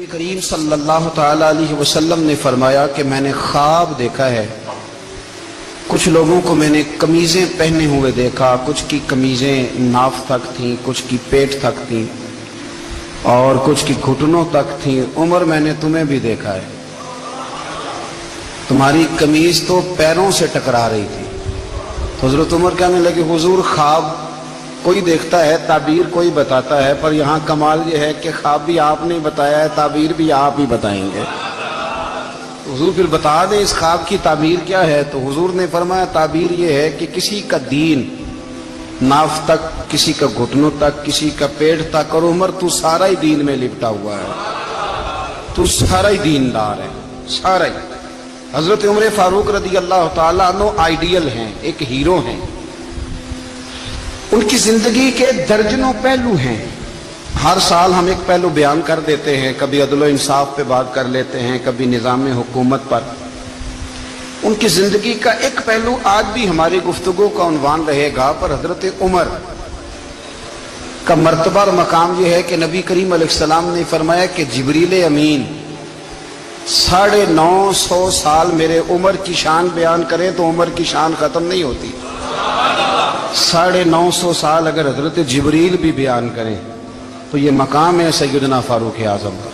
کریم صلی اللہ تعالی علیہ وسلم نے فرمایا کہ میں نے خواب دیکھا ہے، کچھ لوگوں کو میں نے قمیضیں پہنے ہوئے دیکھا، کچھ کی قمیضیں ناف تک تھیں، کچھ کی پیٹ تک تھیں اور کچھ کی گھٹنوں تک تھیں۔ عمر میں نے تمہیں بھی دیکھا ہے، تمہاری قمیض تو پیروں سے ٹکرا رہی تھی۔ تو حضرت عمر کہنے لگے حضور خواب کوئی دیکھتا ہے، تعبیر کوئی بتاتا ہے، پر یہاں کمال یہ ہے کہ خواب بھی آپ نے بتایا ہے، تعبیر بھی آپ ہی بتائیں گے۔ حضور پھر بتا دیں اس خواب کی تعبیر کیا ہے؟ تو حضور نے فرمایا تعبیر یہ ہے کہ کسی کا دین ناف تک، کسی کا گھٹنوں تک، کسی کا پیٹ تک، اور عمر تو سارا ہی دین میں لپٹا ہوا ہے، تو سارا ہی دیندار ہے، سارا ہی۔ حضرت عمر فاروق رضی اللہ تعالیٰ عنہ آئیڈیل ہیں، ایک ہیرو ہیں۔ ان کی زندگی کے درجنوں پہلو ہیں، ہر سال ہم ایک پہلو بیان کر دیتے ہیں، کبھی عدل و انصاف پہ بات کر لیتے ہیں، کبھی نظام حکومت پر۔ ان کی زندگی کا ایک پہلو آج بھی ہماری گفتگو کا عنوان رہے گا، پر حضرت عمر کا مرتبہ اور مقام یہ ہے کہ نبی کریم علیہ السلام نے فرمایا کہ جبریل امین 950 سال میرے عمر کی شان بیان کریں تو عمر کی شان ختم نہیں ہوتی۔ 950 سال اگر حضرت جبریل بھی بیان کریں تو یہ مقام ہے سیدنا فاروق اعظم کا۔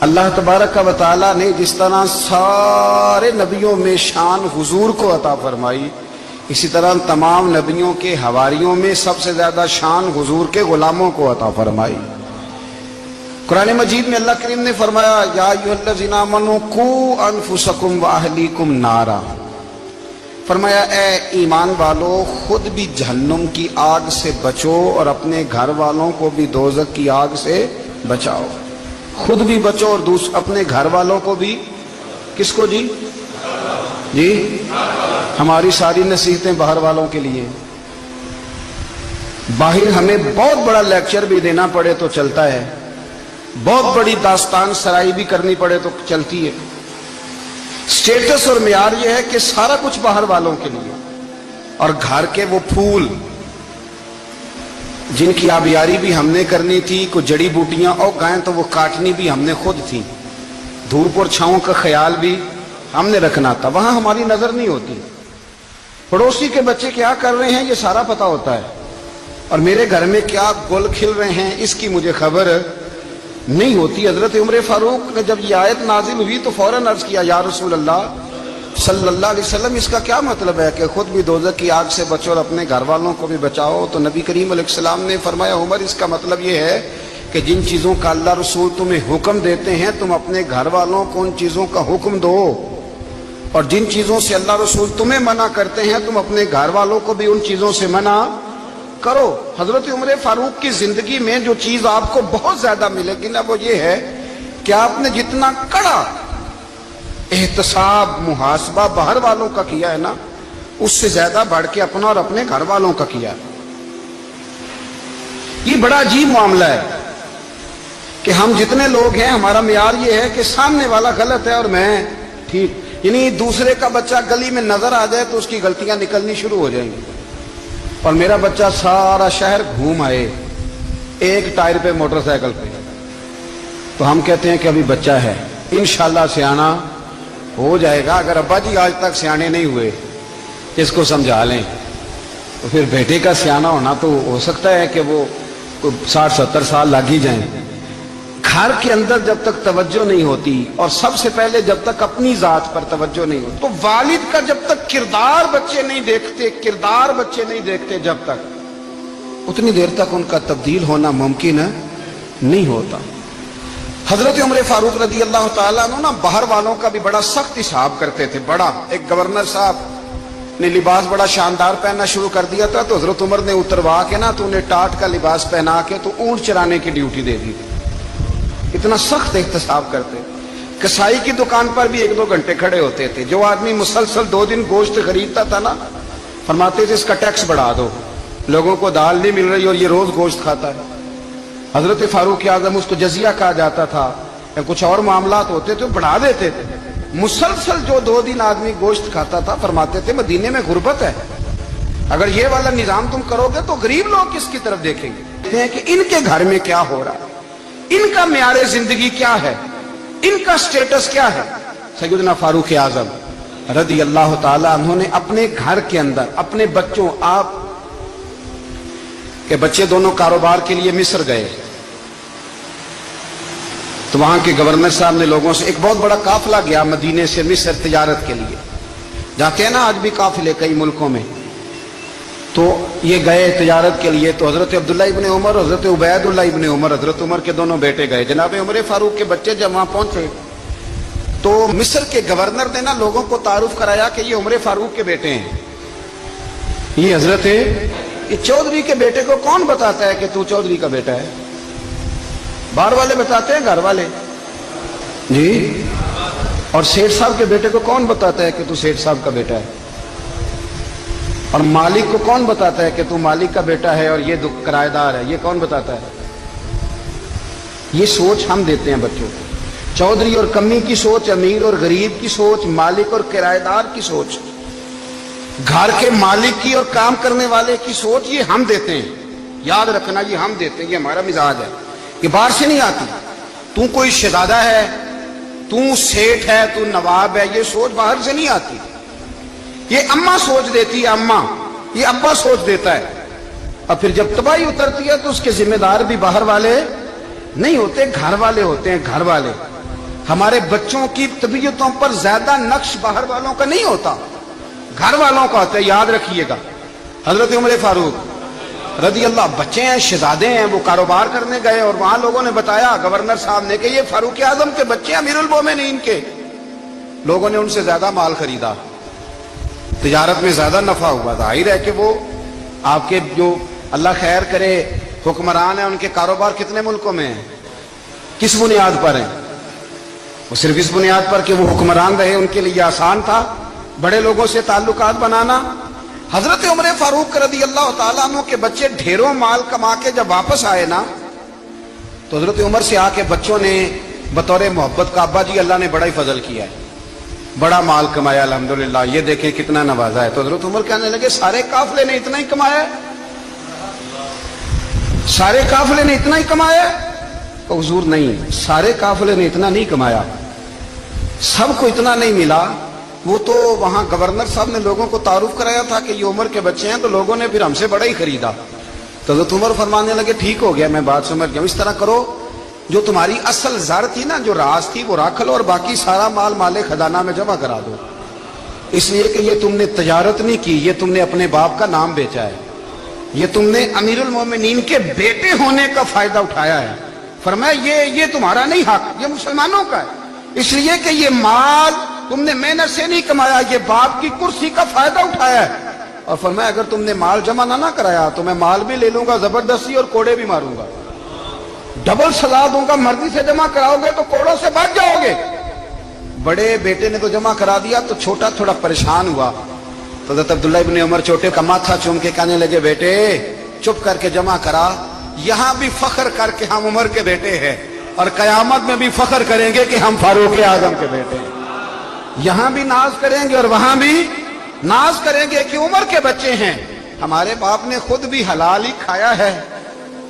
اللہ تبارک و تعالیٰ نے جس طرح سارے نبیوں میں شان حضور کو عطا فرمائی، اسی طرح تمام نبیوں کے حواریوں میں سب سے زیادہ شان حضور کے غلاموں کو عطا فرمائی۔ قرآن مجید میں اللہ کریم نے فرمایا یا ایھا الذین آمنوا قوا انفسکم واہلیکم نارا، فرمایا اے ایمان والو خود بھی جہنم کی آگ سے بچو اور اپنے گھر والوں کو بھی دوزخ کی آگ سے بچاؤ۔ خود بھی بچو اور اپنے گھر والوں کو بھی، کس کو جی؟ ہماری ساری نصیحتیں باہر والوں کے لیے۔ باہر ہمیں بہت بڑا لیکچر بھی دینا پڑے تو چلتا ہے، بہت بڑی داستان سرائی بھی کرنی پڑے تو چلتی ہے۔ سٹیٹس اور معیار یہ ہے کہ سارا کچھ باہر والوں کے لیے، اور گھر کے وہ پھول جن کی آبیاری بھی ہم نے کرنی تھی، کوئی جڑی بوٹیاں اگائیں تو وہ کاٹنی بھی ہم نے خود تھی، دھوپ اور چھاؤں کا خیال بھی ہم نے رکھنا تھا، وہاں ہماری نظر نہیں ہوتی۔ پڑوسی کے بچے کیا کر رہے ہیں یہ سارا پتہ ہوتا ہے، اور میرے گھر میں کیا گل کھل رہے ہیں اس کی مجھے خبر نہیں ہوتی۔ حضرت عمر فاروق نے جب یہ آیت نازل ہوئی تو فوراً عرض کیا یا رسول اللہ صلی اللہ علیہ وسلم اس کا کیا مطلب ہے کہ خود بھی دوزخ کی آگ سے بچو اور اپنے گھر والوں کو بھی بچاؤ؟ تو نبی کریم علیہ السلام نے فرمایا عمر اس کا مطلب یہ ہے کہ جن چیزوں کا اللہ رسول تمہیں حکم دیتے ہیں تم اپنے گھر والوں کو ان چیزوں کا حکم دو، اور جن چیزوں سے اللہ رسول تمہیں منع کرتے ہیں تم اپنے گھر والوں کو بھی ان چیزوں سے منع کرو۔ حضرت عمر فاروق کی زندگی میں جو چیز آپ کو بہت زیادہ ملے گی نا وہ یہ ہے کہ آپ نے جتنا کڑا احتساب محاسبہ باہر والوں کا کیا ہے نا، اس سے زیادہ بڑھ کے اپنا اور اپنے گھر والوں کا کیا ہے۔ یہ بڑا عجیب معاملہ ہے کہ ہم جتنے لوگ ہیں ہمارا معیار یہ ہے کہ سامنے والا غلط ہے اور میں ٹھیک، یعنی دوسرے کا بچہ گلی میں نظر آ جائے تو اس کی غلطیاں نکلنی شروع ہو جائیں گی، اور میرا بچہ سارا شہر گھوم آئے ایک ٹائر پہ موٹر سائیکل پہ، تو ہم کہتے ہیں کہ ابھی بچہ ہے، انشاءاللہ سیانا ہو جائے گا۔ اگر ابا جی آج تک سیانے نہیں ہوئے اس کو سمجھا لیں تو پھر بیٹے کا سیانا ہونا تو ہو سکتا ہے کہ وہ 60-70 سال لگ ہی جائیں۔ گھر کے اندر جب تک توجہ نہیں ہوتی، اور سب سے پہلے جب تک اپنی ذات پر توجہ نہیں ہوتی، تو والد کا جب تک کردار بچے نہیں دیکھتے جب تک، اتنی دیر تک ان کا تبدیل ہونا ممکن نہیں ہوتا۔ حضرت عمر فاروق رضی اللہ تعالیٰ عنہ نا باہر والوں کا بھی بڑا سخت حساب کرتے تھے۔ بڑا ایک گورنر صاحب نے لباس بڑا شاندار پہننا شروع کر دیا تھا تو حضرت عمر نے اتروا کے نا تو انہیں ٹاٹ کا لباس پہنا کے تو اونٹ چرانے کی ڈیوٹی دے دی تھی، اتنا سخت احتساب کرتے۔ کسائی کی دکان پر بھی 1-2 گھنٹے کھڑے ہوتے تھے، جو آدمی مسلسل 2 دن گوشت خریدتا تھا نا فرماتے تھے اس کا ٹیکس بڑھا دو، لوگوں کو دال نہیں مل رہی اور یہ روز گوشت کھاتا ہے۔ حضرت فاروق اعظم اس کو جزیہ کہا جاتا تھا یا کچھ اور معاملات ہوتے تھے بڑھا دیتے تھے۔ مسلسل جو 2 دن آدمی گوشت کھاتا تھا فرماتے تھے مدینے میں غربت ہے، اگر یہ والا نظام تم کرو گے تو غریب لوگ کس کی طرف دیکھیں گے؟ کہ ان کے گھر میں کیا ہو رہا ہے، ان کا معیار زندگی کیا ہے، ان کا سٹیٹس کیا ہے۔ سیدنا فاروق اعظم رضی اللہ تعالی عنہ نے اپنے گھر کے اندر اپنے بچوں، آپ کے بچے دونوں کاروبار کے لیے مصر گئے تو وہاں کے گورنر صاحب نے لوگوں سے، ایک بہت بڑا قافلہ گیا مدینے سے مصر تجارت کے لیے، جاتے ہیں نا آج بھی قافلے کئی ملکوں میں، تو یہ گئے تجارت کے لیے، تو حضرت عبداللہ ابن عمر، حضرت عبید اللہ ابن عمر، حضرت عمر کے دونوں بیٹے گئے، جناب عمر فاروق کے بچے جب وہاں پہنچے تو مصر کے گورنر نے نا لوگوں کو تعارف کرایا کہ یہ عمر فاروق کے بیٹے ہیں، یہ حضرت یہ چودھری کے بیٹے کو کون بتاتا ہے کہ تو چودھری کا بیٹا ہے؟ باہر والے بتاتے ہیں، گھر والے جی، اور سیٹھ صاحب کے بیٹے کو کون بتاتا ہے کہ تو سیٹھ صاحب کا بیٹا ہے؟ اور مالک کو کون بتاتا ہے کہ تو مالک کا بیٹا ہے اور یہ کرایہ دار ہے؟ یہ کون بتاتا ہے؟ یہ سوچ ہم دیتے ہیں بچوں کو، چودھری اور کمی کی سوچ، امیر اور غریب کی سوچ، مالک اور کرایہ دار کی سوچ، گھر کے مالک کی اور کام کرنے والے کی سوچ، یہ ہم دیتے ہیں، یاد رکھنا، یہ ہم دیتے ہیں، یہ ہمارا مزاج ہے، یہ باہر سے نہیں آتی۔ تو کوئی شہزادہ ہے، تو سیٹھ ہے، تو نواب ہے، یہ سوچ باہر سے نہیں آتی، یہ اماں سوچ دیتی ہے، اماں، یہ ابا سوچ دیتا ہے، اور پھر جب تباہی اترتی ہے تو اس کے ذمہ دار بھی باہر والے نہیں ہوتے، گھر والے ہوتے ہیں، گھر والے۔ ہمارے بچوں کی طبیعتوں پر زیادہ نقش باہر والوں کا نہیں ہوتا، گھر والوں کا ہوتا ہے، یاد رکھیے گا۔ حضرت عمر فاروق رضی اللہ، بچے ہیں، شہزادے ہیں، وہ کاروبار کرنے گئے اور وہاں لوگوں نے بتایا گورنر صاحب نے کہ یہ فاروق اعظم کے بچے امیر المومنین کے۔ لوگوں نے ان سے زیادہ مال خریدا، تجارت میں زیادہ نفع ہوا، ظاہر ہے کہ وہ آپ کے جو اللہ خیر کرے حکمران ہیں، ان کے کاروبار کتنے ملکوں میں ہیں، کس بنیاد پر ہیں؟ وہ صرف اس بنیاد پر کہ وہ حکمران رہے، ان کے لیے آسان تھا بڑے لوگوں سے تعلقات بنانا۔ حضرت عمر فاروق رضی اللہ تعالیٰ عنہ کے بچے ڈھیروں مال کما کے جب واپس آئے نا، تو حضرت عمر سے آ کے بچوں نے بطور محبت کا، ابا جی اللہ نے بڑا ہی فضل کیا ہے، بڑا مال کمایا الحمدللہ، یہ دیکھیں کتنا نوازا ہے۔ تو حضرت عمر کہنے لگے سارے قافلے نے اتنا ہی کمایا ہے؟ سارے قافلے نے اتنا ہی کمایا ہے؟ تو حضور نہیں، سارے قافلے نے اتنا نہیں کمایا، سب کو اتنا نہیں ملا۔ وہ تو وہاں گورنر صاحب نے لوگوں کو تعارف کرایا تھا کہ یہ عمر کے بچے ہیں، تو لوگوں نے پھر ہم سے بڑا ہی خریدا۔ تو حضرت عمر فرمانے لگے ٹھیک ہو گیا، میں بات سمجھ گیا، اس طرح کرو، جو تمہاری اصل زر تھی نا، جو راز تھی، وہ رکھ لو اور باقی سارا مال مال خزانہ میں جمع کرا دو، اس لیے کہ یہ تم نے تجارت نہیں کی، یہ تم نے اپنے باپ کا نام بیچا ہے، یہ تم نے امیر المومنین کے بیٹے ہونے کا فائدہ اٹھایا ہے۔ فرمایا یہ تمہارا نہیں حق، یہ مسلمانوں کا ہے، اس لیے کہ یہ مال تم نے محنت سے نہیں کمایا، یہ باپ کی کرسی کا فائدہ اٹھایا ہے۔ اور فرمایا اگر تم نے مال جمع نہ کرایا تو میں مال بھی لے لوں گا زبردستی اور کوڑے بھی ماروں گا، ڈبل سزا دوں گا، مرضی سے جمع کراؤ گے تو کوڑوں سے بچ جاؤ گے۔ بڑے بیٹے نے تو جمع کرا دیا، تو چھوٹا تھوڑا پریشان ہوا، تو حضرت عبداللہ ابن عمر چھوٹے کا ماتھا چوم کے کہنے لگے بیٹے چپ کر کے جمع کرا، یہاں بھی فخر کر کے ہم عمر کے بیٹے ہیں، اور قیامت میں بھی فخر کریں گے کہ ہم فاروق اعظم کے بیٹے ہیں، یہاں بھی ناز کریں گے اور وہاں بھی ناز کریں گے کہ عمر کے بچے ہیں۔ ہمارے باپ نے خود بھی حلال ہی کھایا ہے،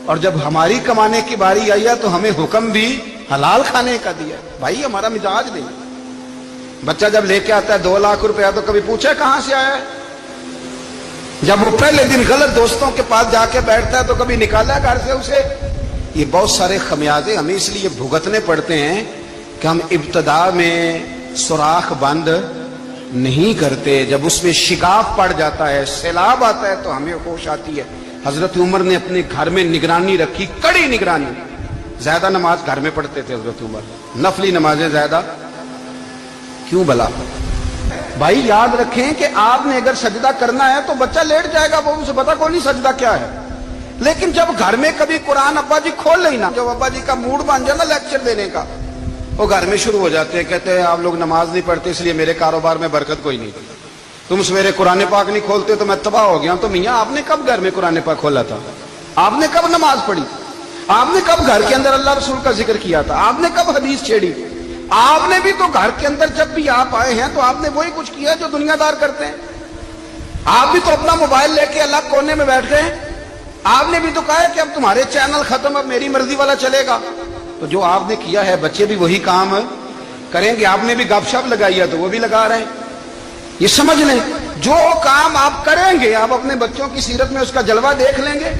اور جب ہماری کمانے کی باری آئی ہے تو ہمیں حکم بھی حلال کھانے کا دیا۔ بھائی ہمارا مزاج نہیں، بچہ جب لے کے آتا ہے 2 لاکھ روپیہ تو کبھی پوچھا کہاں سے آیا ہے؟ جب وہ پہلے دن غلط دوستوں کے پاس جا کے بیٹھتا ہے تو کبھی نکالا گھر سے اسے؟ یہ بہت سارے خمیازے ہمیں اس لیے بھگتنے پڑتے ہیں کہ ہم ابتدا میں سوراخ بند نہیں کرتے، جب اس میں شگاف پڑ جاتا ہے، سیلاب آتا ہے تو ہمیں ہوش آتی ہے۔ حضرت عمر نے اپنے گھر میں نگرانی رکھی، کڑی نگرانی، زیادہ نماز گھر میں پڑھتے تھے حضرت عمر، نفلی نمازیں زیادہ کیوں بلا؟ بھائی یاد رکھیں کہ آپ نے اگر سجدہ کرنا ہے تو بچہ لیٹ جائے گا، وہ اسے پتا کوئی نہیں سجدہ کیا ہے، لیکن جب گھر میں کبھی قرآن ابا جی کھول لینا، جب ابا جی کا موڈ بن جائے نا لیکچر دینے کا، وہ گھر میں شروع ہو جاتے ہیں، کہتے ہیں آپ لوگ نماز نہیں پڑھتے اس لیے میرے کاروبار میں برکت کوئی نہیں، تم سویرے قرآن پاک نہیں کھولتے تو میں تباہ ہو گیا۔ تو میاں آپ نے کب گھر میں قرآن پاک کھولا تھا؟ آپ نے کب نماز پڑھی؟ آپ نے کب گھر کے اندر اللہ رسول کا ذکر کیا تھا؟ آپ نے کب حدیث چھیڑی؟ آپ نے بھی تو گھر کے اندر جب بھی آپ آئے ہیں تو آپ نے وہی کچھ کیا جو دنیا دار کرتے ہیں، آپ بھی تو اپنا موبائل لے کے الگ کونے میں بیٹھ گئے، آپ نے بھی تو کہا ہے کہ اب تمہارے چینل ختم، اب میری مرضی والا چلے گا، تو جو آپ نے کیا ہے بچے بھی وہی کام کریں گے. آپ نے بھی گپ شپ لگائی ہے تو وہ بھی لگا رہے ہیں. یہ سمجھ لیں جو کام آپ کریں گے آپ اپنے بچوں کی سیرت میں اس کا جلوہ دیکھ لیں گے.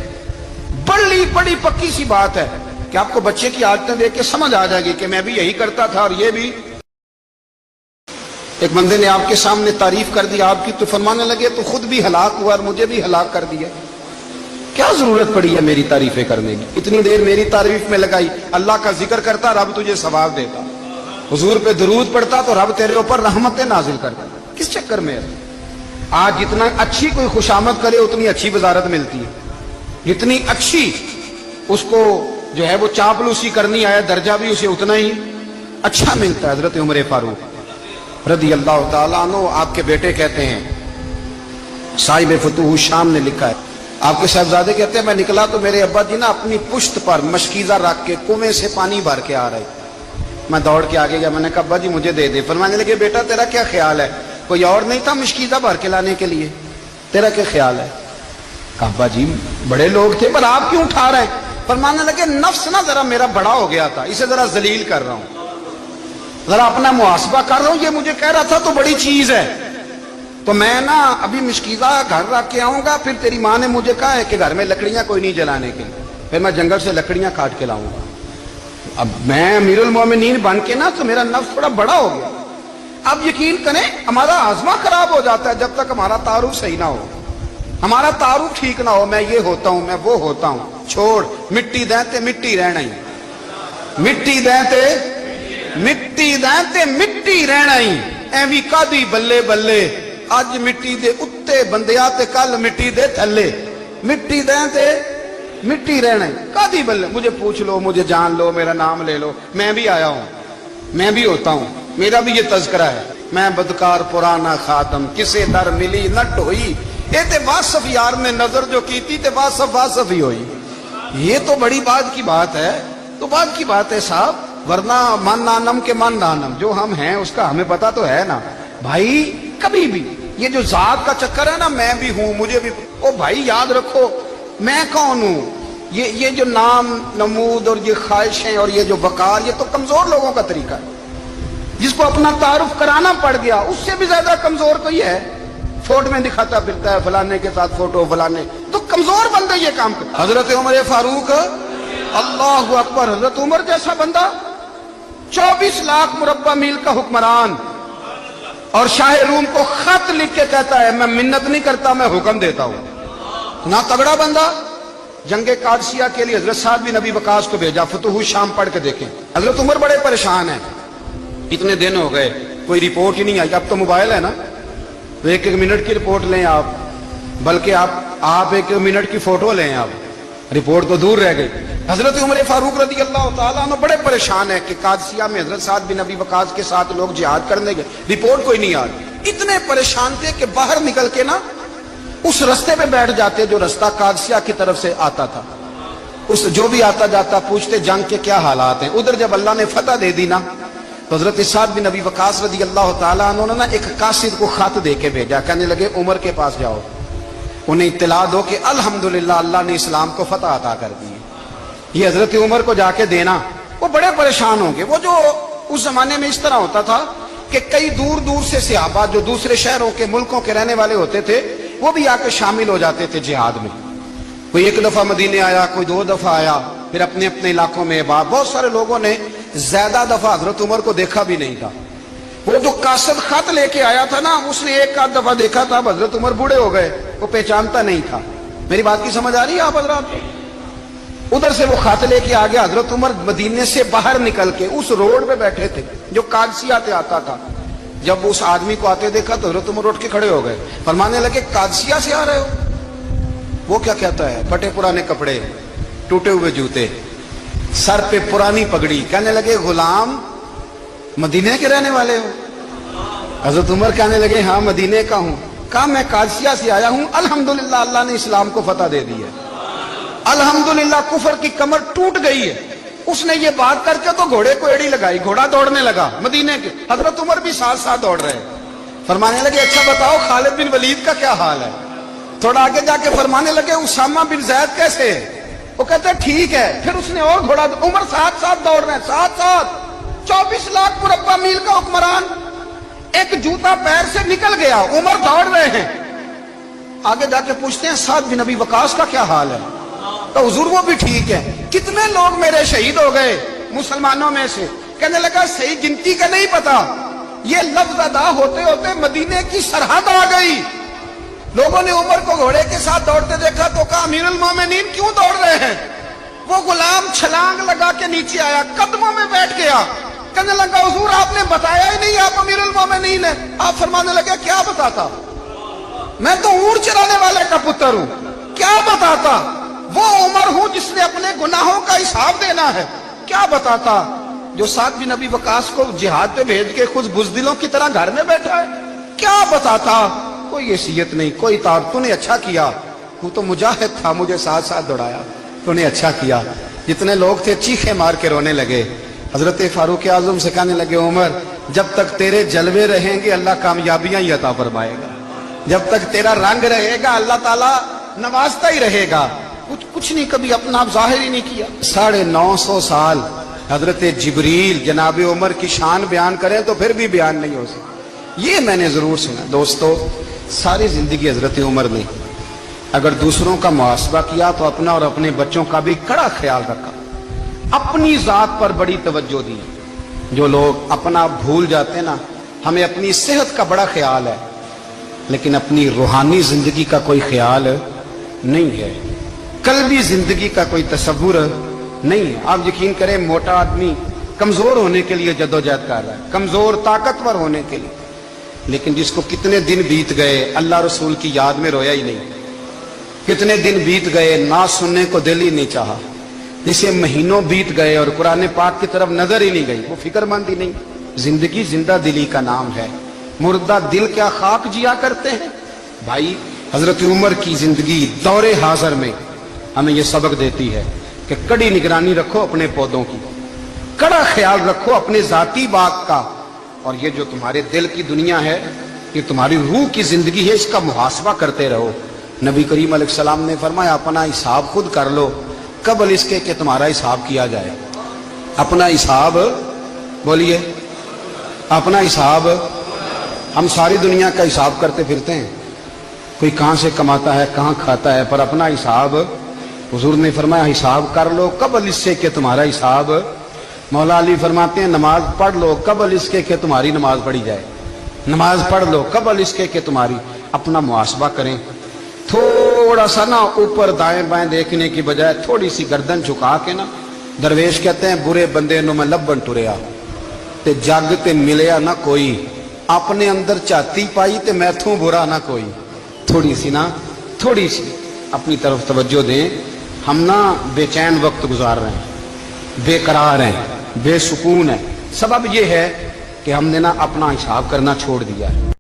بڑی پکی سی بات ہے کہ آپ کو بچے کی عادتیں دیکھ کے سمجھ آ جائے گی کہ میں بھی یہی کرتا تھا اور یہ بھی. ایک بندے نے آپ کے سامنے تعریف کر دی آپ کی تو فرمانے لگے تو خود بھی ہلاک ہوا اور مجھے بھی ہلاک کر دیا. کیا ضرورت پڑی ہے میری تعریفیں کرنے کی؟ اتنی دیر میری تعریف میں لگائی. اللہ کا ذکر کرتا رب تجھے ثواب دیتا, حضور پہ درود پڑتا تو رب تیرے اوپر رحمتیں نازل کرتا. کس چکر میں ہے؟ آج جتنا اچھی کوئی خوشامد کرے اتنی اچھی وزارت ملتی ہے, جتنی اچھی اس کو جو ہے وہ چاپلوسی کرنی آئے درجہ بھی اسے اتنا ہی اچھا ملتا ہے. حضرت عمر فاروق رضی اللہ تعالیٰ عنہ آپ کے بیٹے کہتے ہیں, صاحب فتوح الشام نے لکھا ہے, آپ کے صاحبزادے کہتے ہیں میں نکلا تو میرے ابا جی نا اپنی پشت پر مشکیزہ رکھ کے کنویں سے پانی بھر کے آ رہے. میں دوڑ کے آگے گیا, میں نے کہا ابا جی مجھے دے دے. فرمانے لگے بیٹا تیرا کیا خیال ہے, کوئی اور نہیں تھا مشکیزہ بھر کے لانے کے لیے, تیرا کیا خیال ہے؟ کہا ابا جی بڑے لوگ تھے پر آپ کیوں اٹھا رہے ہیں؟ فرمانے لگے نفس نا ذرا میرا بڑا ہو گیا تھا, اسے ذرا ذلیل کر رہا ہوں, ذرا اپنا محاسبہ کر رہا ہوں. یہ مجھے کہہ رہا تھا تو بڑی چیز ہے, تو میں نا ابھی مشکیزہ گھر رکھ کے آؤں گا, پھر تیری ماں نے مجھے کہا ہے کہ گھر میں لکڑیاں کوئی نہیں جلانے کے لیے, پھر میں جنگل سے لکڑیاں کاٹ کے لاؤں گا. اب میں امیر المومنین بن کے نا تو میرا نفس تھوڑا بڑا ہو گیا. اب یقین کریں ہمارا ہاضمہ خراب ہو جاتا ہے جب تک ہمارا تعارف صحیح نہ ہو, ہمارا تعارف ٹھیک نہ ہو. میں یہ ہوتا ہوں, میں وہ ہوتا ہوں, چھوڑ مٹی دیں تے مٹی رہنا ہی, مٹی دیں تے مٹی دیں تے مٹی رہنا ہی. ایویں کادی بلے بلے اج مٹی دے اتے بندیا تے کل مٹی دے تھلے, مٹی دیں تے مٹی رہنا ہی. کادی بلے مجھے پوچھ لو, مجھے جان لو, میرا نام لے لو, میں بھی آیا ہوں, میں بھی ہوتا ہوں, میرا بھی یہ تذکرہ ہے. میں بدکار پرانا خاتم کسے در ملی نہ ٹوئی, اے تے واصف یار نے نظر جو کی تھی تے واصف واصف ہی ہوئی. یہ تو بڑی بات کی بات ہے, تو بات کی بات ہے صاحب, ورنہ من نانم کے من نانم, جو ہم ہیں اس کا ہمیں پتا تو ہے نا بھائی. کبھی بھی یہ جو ذات کا چکر ہے نا, میں بھی ہوں مجھے بھی, او بھائی یاد رکھو میں کون ہوں. یہ جو نام نمود اور یہ خواہشیں اور یہ جو وقار, یہ تو کمزور لوگوں کا طریقہ ہے. جس کو اپنا تعارف کرانا پڑ گیا اس سے بھی زیادہ کمزور کوئی ہے. فوٹو میں دکھاتا پھرتا ہے فلانے کے ساتھ فوٹو فلانے, تو کمزور بندہ یہ کام کرتا. حضرت عمر فاروق اللہ اکبر, حضرت عمر جیسا بندہ 24 لاکھ مربع میل کا حکمران, اور شاہ روم کو خط لکھ کے کہتا ہے میں منت نہیں کرتا میں حکم دیتا ہوں. نہ تگڑا بندہ. جنگ قادسیہ کے لیے حضرت سعد بن ابی وقاص کو بھیجا, فتوح الشام پڑھ کے دیکھیں. حضرت عمر بڑے پریشان ہیں, اتنے دن ہو گئے کوئی رپورٹ ہی نہیں آئی. اب تو موبائل ہے نا, تو ایک منٹ کی رپورٹ لیں آپ, بلکہ آپ ایک منٹ کی فوٹو لیں, آپ رپورٹ تو دور رہ گئی. حضرت عمر فاروق رضی اللہ تعالیٰ عنہ بڑے پریشان ہیں کہ قادسیہ میں حضرت سعد بن ابی وقاص کے ساتھ لوگ جہاد کرنے گئے, رپورٹ کوئی نہیں آ رہی. اتنے پریشان تھے کہ باہر نکل کے نا اس رستے پہ بیٹھ جاتے جو رستہ قادسیہ کی طرف سے آتا تھا. اس جو بھی آتا جاتا پوچھتے جنگ کے کیا حالات ہیں. ادھر جب اللہ نے فتح دے دی نا تو حضرت سعد بن ابی وقاص رضی اللہ تعالیٰ عنہ نے نا ایک قاصد کو خط دے کے بھیجا, کہنے لگے عمر کے پاس جاؤ, انہیں اطلاع دو کہ الحمدللہ اللہ نے اسلام کو فتح عطا کر دی ہے. یہ حضرت عمر کو جا کے دینا. وہ بڑے پریشان ہوں گے. وہ جو اس زمانے میں اس طرح ہوتا تھا کہ کئی دور دور سے صحابہ جو دوسرے شہروں کے ملکوں کے رہنے والے ہوتے تھے وہ بھی آ کے شامل ہو جاتے تھے جہاد میں. کوئی ایک دفعہ مدینے آیا, کوئی 2 دفعہ آیا, پھر اپنے اپنے علاقوں میں. بہت سارے لوگوں نے زیادہ دفعہ حضرت عمر کو دیکھا بھی نہیں تھا. وہ جو قاصد خط لے کے آیا تھا نا اس نے 1 دفعہ دیکھا تھا, حضرت عمر بوڑھے ہو گئے, وہ پہچانتا نہیں تھا. میری بات کی سمجھ آ رہی ہے آپ حضرات؟ ادھر سے وہ خط لے کے آ گیا. حضرت عمر مدینے سے باہر نکل کے اس روڈ پہ بیٹھے تھے جو قادسیہ سے آتا تھا. جب اس آدمی کو آتے دیکھا تو حضرت عمر اٹھ کے کھڑے ہو گئے, فرمانے لگے قادسیہ سے آ رہے ہو؟ وہ کیا کہتا ہے, پھٹے پرانے کپڑے, ٹوٹے ہوئے جوتے, سر پہ پرانی پگڑی. کہنے لگے غلام مدینے کے رہنے والے ہو؟ حضرت عمر کہنے لگے ہاں مدینے کا ہوں. کہا میں قادسیہ سے آیا ہوں, الحمدللہ اللہ نے اسلام کو فتح دے دی ہے, الحمدللہ کفر کی کمر ٹوٹ گئی ہے. اس نے یہ بات کر کے تو گھوڑے کو ایڑی لگائی, گھوڑا دوڑنے لگا مدینے کے. حضرت عمر بھی ساتھ ساتھ دوڑ رہے. فرمانے لگے اچھا بتاؤ خالد بن ولید کا کیا حال ہے؟ تھوڑا آگے جا کے فرمانے لگے اسامہ بن زید کیسے ہے؟ وہ کہتے ہیں ٹھیک ہے. پھر اس نے اور گھوڑا, عمر ساتھ ساتھ دوڑ رہے ہیں, ساتھ ساتھ 24 لاکھ مربع میل کا حکمران, ایک جوتا پیر سے نکل گیا, عمر دوڑ رہے ہیں. آگے جا کے پوچھتے ہیں سعد بن ابی وقاص کا کیا حال ہے؟ تو حضور وہ بھی ٹھیک ہے. کتنے لوگ میرے شہید ہو گئے مسلمانوں میں سے؟ کہنے لگا صحیح گنتی کا نہیں پتا, یہ لفظ ادا ہوتے ہوتے مدینے کی سرحد آ گئی. لوگوں نے عمر کو گھوڑے کے ساتھ دوڑتے دیکھا تو کہا امیر المومنین کیوں دوڑ رہے ہیں؟ وہ غلام چھلانگ لگا کے نیچے آیا, قدموں میں بیٹھ گیا. کہنے لگا حضور آپ نے بتایا ہی نہیں آپ امیر المومنین ہیں. آپ فرمانے لگے کیا بتاتا, میں تو اونٹ چرانے والے کا پتر ہوں, کیا بتاتا؟ وہ عمر ہوں جس نے اپنے گناہوں کا حساب دینا ہے. کیا بتاتا جو سعد بن ابی وقاص کو جہاد پہ بھیج کے خود بزدلوں کی طرح گھر میں بیٹھا ہے؟ کیا بتاتا؟ کوئی حیثیت نہیں, کوئی تار. تو نے اچھا کیا, وہ تو مجاہد تھا, مجھے ساتھ ساتھ دوڑایا, تو نے اچھا کیا. جتنے لوگ تھے چیخے مار کے رونے لگے. حضرت فاروق اعظم سے کہنے لگے عمر جب تک تیرے جلوے رہیں گے اللہ کامیابیاں ہی عطا فرمائے گا, جب تک تیرا رنگ رہے گا اللہ تعالیٰ نوازتا ہی رہے گا. کچھ نہیں, کبھی اپنا آپ ظاہر ہی نہیں کیا. 950 سال حضرت جبریل جناب عمر کی شان بیان کریں تو پھر بھی بیان نہیں ہو سکتا. یہ میں نے ضرور سنا. دوستو, ساری زندگی حضرت عمر نے اگر دوسروں کا محاسبہ کیا تو اپنا اور اپنے بچوں کا بھی کڑا خیال رکھا, اپنی ذات پر بڑی توجہ دی. جو لوگ اپنا بھول جاتے ہیں نا, ہمیں اپنی صحت کا بڑا خیال ہے لیکن اپنی روحانی زندگی کا کوئی خیال نہیں ہے, قلبی زندگی کا کوئی تصور نہیں ہے. آپ یقین کریں موٹا آدمی کمزور ہونے کے لیے جدوجہد کر رہا ہے, کمزور طاقتور ہونے کے لیے, لیکن جس کو کتنے دن بیت گئے اللہ رسول کی یاد میں رویا ہی نہیں, کتنے دن بیت گئے نہ سننے کو دل ہی نہیں چاہا, جسے مہینوں بیت گئے اور قرآن پاک کی طرف نظر ہی نہیں گئی, وہ فکر مند ہی نہیں. زندگی زندہ دلی کا نام ہے, مردہ دل کیا خاک جیا کرتے ہیں. بھائی حضرت عمر کی زندگی دور حاضر میں ہمیں یہ سبق دیتی ہے کہ کڑی نگرانی رکھو اپنے پودوں کی, کڑا خیال رکھو اپنے ذاتی باغ کا, اور یہ جو تمہارے دل کی دنیا ہے یہ تمہاری روح کی زندگی ہے, اس کا محاسبہ کرتے رہو. نبی کریم علیہ السلام نے فرمایا اپنا حساب خود کر لو قبل اس کے کہ تمہارا حساب کیا جائے. اپنا حساب بولیے, اپنا حساب. ہم ساری دنیا کا حساب کرتے پھرتے ہیں, کوئی کہاں سے کماتا ہے کہاں کھاتا ہے, پر اپنا حساب حضور نے فرمایا حساب کر لو قبل اس سے کہ تمہارا حساب. مولا علی فرماتے ہیں نماز پڑھ لو قبل اس کے کہ تمہاری نماز پڑھی جائے, نماز پڑھ لو قبل اس کے کہ تمہاری. اپنا محاسبہ کریں, تھوڑا سا نا اوپر دائیں بائیں دیکھنے کی بجائے تھوڑی سی گردن جھکا کے نا. درویش کہتے ہیں برے بندے نو میں لبن ٹریا تے جگ تے ملیا نہ کوئی, اپنے اندر چاتی پائی تے میتھوں برا نہ کوئی. تھوڑی سی نا, تھوڑی سی اپنی طرف توجہ دیں. ہم نا بے چین وقت گزار رہے ہیں, بے قرار ہیں, بے سکون ہیں. سبب یہ ہے کہ ہم نے نا اپنا حساب کرنا چھوڑ دیا ہے.